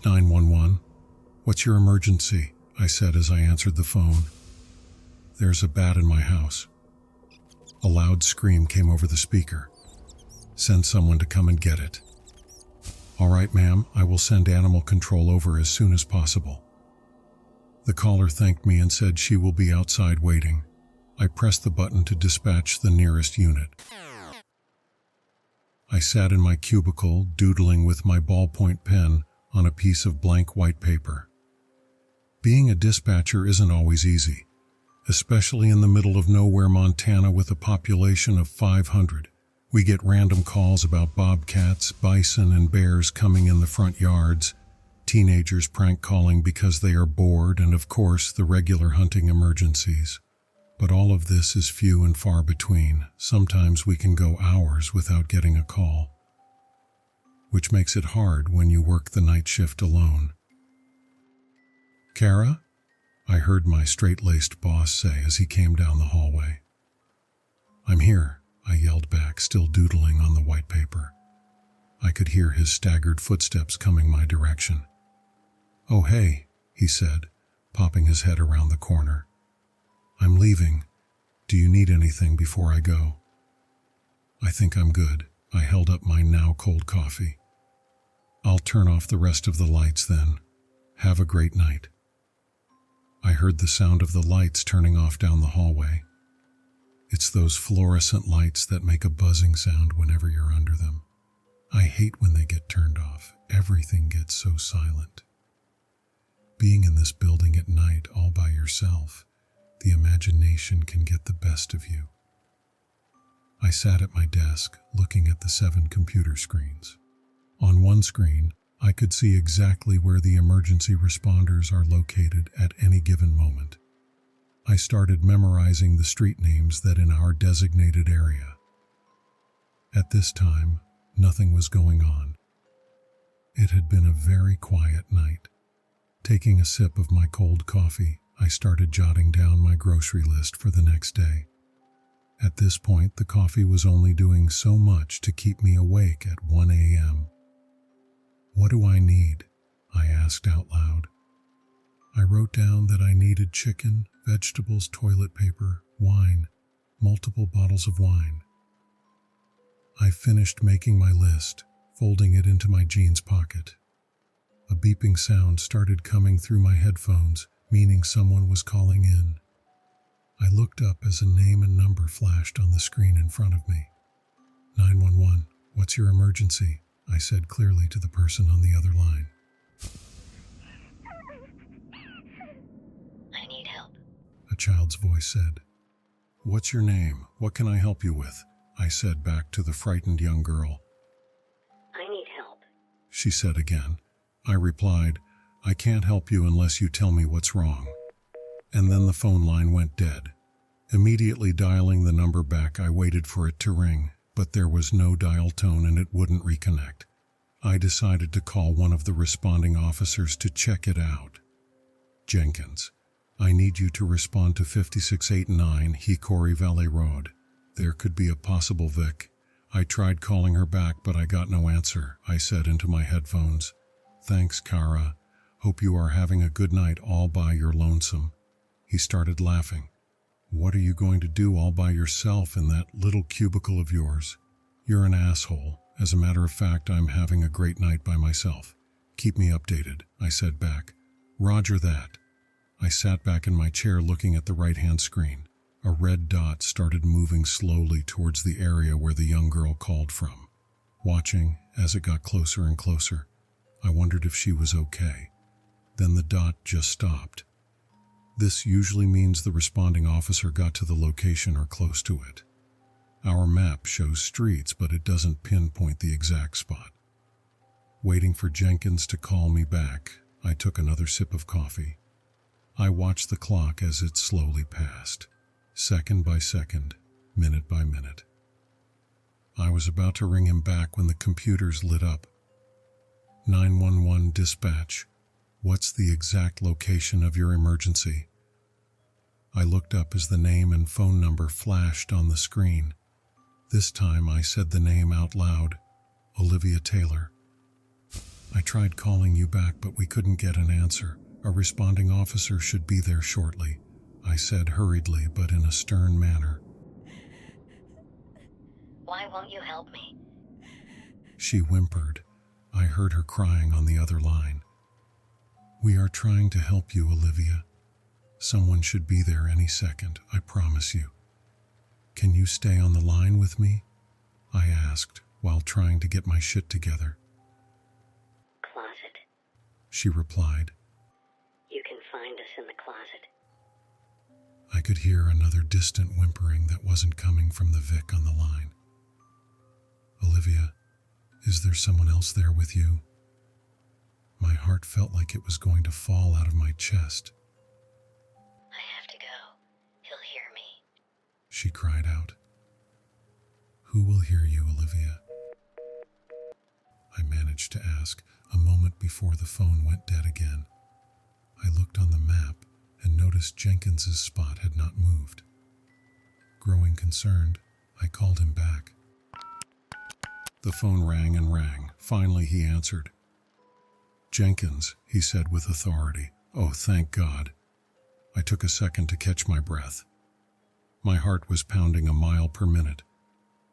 911. What's your emergency? I said as I answered the phone. There's a bat in my house. A loud scream came over the speaker. Send someone to come and get it. All right, ma'am, I will send animal control over as soon as possible. The caller thanked me and said she will be outside waiting. I pressed the button to dispatch the nearest unit. I sat in my cubicle, doodling with my ballpoint pen on a piece of blank white paper. Being a dispatcher isn't always easy, especially in the middle of nowhere, Montana, with a population of 500. We get random calls about bobcats, bison, and bears coming in the front yards, teenagers prank calling because they are bored, and of course the regular hunting emergencies. But all of this is few and far between. Sometimes we can go hours without getting a call, which makes it hard when you work the night shift alone. Kara? I heard my straight-laced boss say as he came down the hallway. I'm here, I yelled back, still doodling on the white paper. I could hear his staggered footsteps coming my direction. Oh, hey, he said, popping his head around the corner. I'm leaving. Do you need anything before I go? I think I'm good. I held up my now cold coffee. I'll turn off the rest of the lights then. Have a great night. I heard the sound of the lights turning off down the hallway. It's those fluorescent lights that make a buzzing sound whenever you're under them. I hate when they get turned off. Everything gets so silent. Being in this building at night all by yourself, the imagination can get the best of you. I sat at my desk, looking at the 7 computer screens. On one screen, I could see exactly where the emergency responders are located at any given moment. I started memorizing the street names that in our designated area. At this time, nothing was going on. It had been a very quiet night. Taking a sip of my cold coffee, I started jotting down my grocery list for the next day. At this point, the coffee was only doing so much to keep me awake at 1 a.m. What do I need? I asked out loud. I wrote down that I needed chicken, vegetables, toilet paper, wine, multiple bottles of wine. I finished making my list, folding it into my jeans pocket. A beeping sound started coming through my headphones, meaning someone was calling in. I looked up as a name and number flashed on the screen in front of me. 911, what's your emergency? I said clearly to the person on the other line. I need help. A child's voice said. What's your name? What can I help you with? I said back to the frightened young girl. I need help. She said again. I replied, I can't help you unless you tell me what's wrong. And then the phone line went dead. Immediately dialing the number back, I waited for it to ring, but there was no dial tone and it wouldn't reconnect. I decided to call one of the responding officers to check it out. Jenkins, I need you to respond to 5689 Hickory Valley Road. There could be a possible Vic. I tried calling her back, but I got no answer, I said into my headphones. Thanks, Kara. Hope you are having a good night all by your lonesome. He started laughing. What are you going to do all by yourself in that little cubicle of yours? You're an asshole. As a matter of fact, I'm having a great night by myself. Keep me updated, I said back. Roger that. I sat back in my chair looking at the right-hand screen. A red dot started moving slowly towards the area where the young girl called from. Watching as it got closer and closer, I wondered if she was okay. Then the dot just stopped. This usually means the responding officer got to the location or close to it. Our map shows streets, but it doesn't pinpoint the exact spot. Waiting for Jenkins to call me back, I took another sip of coffee. I watched the clock as it slowly passed, second by second, minute by minute. I was about to ring him back when the computers lit up. 911 dispatch. What's the exact location of your emergency? I looked up as the name and phone number flashed on the screen. This time I said the name out loud, Olivia Taylor. I tried calling you back, but we couldn't get an answer. A responding officer should be there shortly, I said hurriedly but in a stern manner. Why won't you help me? She whimpered. I heard her crying on the other line. We are trying to help you, Olivia. Someone should be there any second, I promise you. Can you stay on the line with me? I asked while trying to get my shit together. Closet. She replied. You can find us in the closet. I could hear another distant whimpering that wasn't coming from the Vic on the line. Olivia, is there someone else there with you? My heart felt like it was going to fall out of my chest. I have to go. He'll hear me. She cried out. Who will hear you, Olivia? I managed to ask a moment before the phone went dead again. I looked on the map and noticed Jenkins's spot had not moved. Growing concerned, I called him back. The phone rang and rang. Finally, he answered. Jenkins, he said with authority. Oh, thank God. I took a second to catch my breath. My heart was pounding a mile per minute.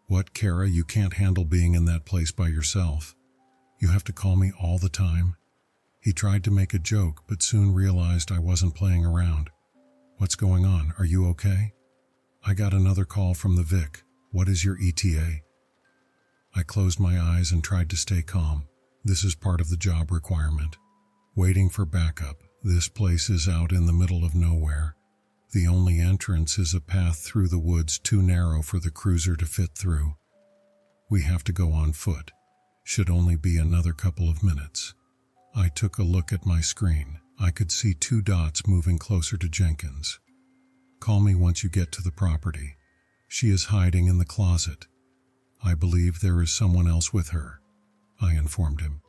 What, Kara, you can't handle being in that place by yourself. You have to call me all the time. He tried to make a joke, but soon realized I wasn't playing around. What's going on? Are you okay? I got another call from the Vic. What is your ETA? I closed my eyes and tried to stay calm. This is part of the job requirement. Waiting for backup. This place is out in the middle of nowhere. The only entrance is a path through the woods too narrow for the cruiser to fit through. We have to go on foot. Should only be another couple of minutes. I took a look at my screen. I could see 2 dots moving closer to Jenkins. Call me once you get to the property. She is hiding in the closet. I believe there is someone else with her, I informed him.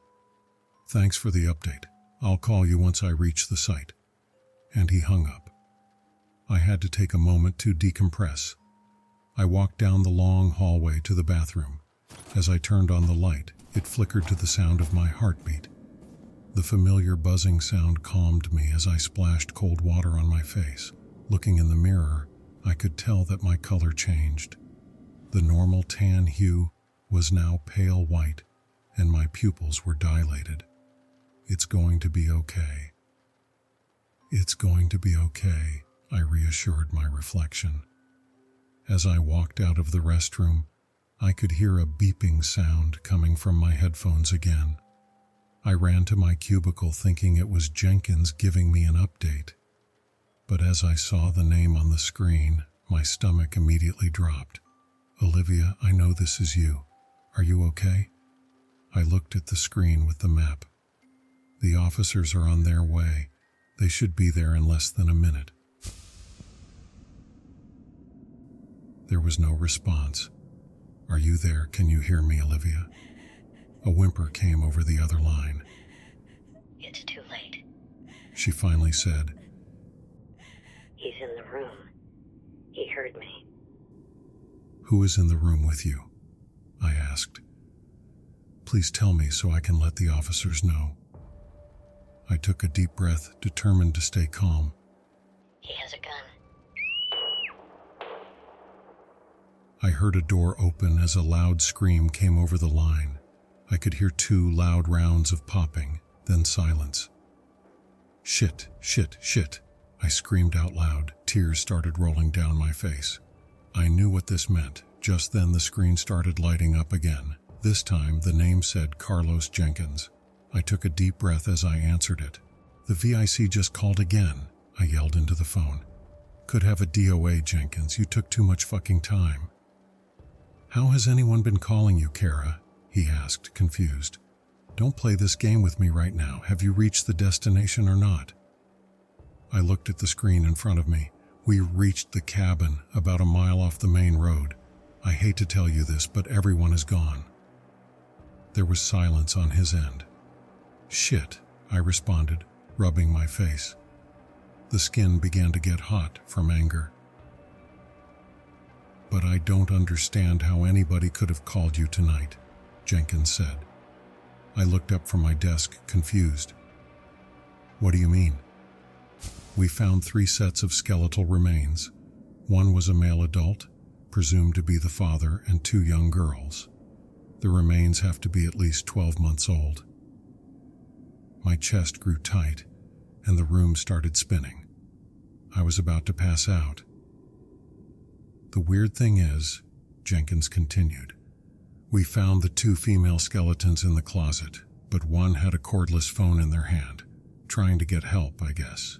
Thanks for the update. I'll call you once I reach the site. And he hung up. I had to take a moment to decompress. I walked down the long hallway to the bathroom. As I turned on the light, it flickered to the sound of my heartbeat. The familiar buzzing sound calmed me as I splashed cold water on my face. Looking in the mirror, I could tell that my color changed. The normal tan hue was now pale white, and my pupils were dilated. It's going to be okay. It's going to be okay, I reassured my reflection. As I walked out of the restroom, I could hear a beeping sound coming from my headphones again. I ran to my cubicle thinking it was Jenkins giving me an update. But as I saw the name on the screen, my stomach immediately dropped. Olivia, I know this is you. Are you okay? I looked at the screen with the map. The officers are on their way. They should be there in less than a minute. There was no response. Are you there? Can you hear me, Olivia? A whimper came over the other line. It's too late. She finally said. He's in the room. He heard me. Who is in the room with you? I asked. Please tell me so I can let the officers know. I took a deep breath, determined to stay calm. He has a gun. I heard a door open as a loud scream came over the line. I could hear 2 loud rounds of popping, then silence. Shit, shit, shit. I screamed out loud. Tears started rolling down my face. I knew what this meant. Just then the screen started lighting up again. This time the name said Carlos Jenkins. I took a deep breath as I answered it. The VIC just called again, I yelled into the phone. Could have a DOA, Jenkins. You took too much fucking time. How has anyone been calling you, Kara? He asked, confused. Don't play this game with me right now. Have you reached the destination or not? I looked at the screen in front of me. We reached the cabin, about a mile off the main road. I hate to tell you this, but everyone is gone. There was silence on his end. Shit, I responded, rubbing my face. The skin began to get hot from anger. But I don't understand how anybody could have called you tonight, Jenkins said. I looked up from my desk, confused. What do you mean? We found 3 sets of skeletal remains. One was a male adult, presumed to be the father, and 2 young girls. The remains have to be at least 12 months old. My chest grew tight, and the room started spinning. I was about to pass out. The weird thing is, Jenkins continued, we found the 2 female skeletons in the closet, but one had a cordless phone in their hand, trying to get help, I guess.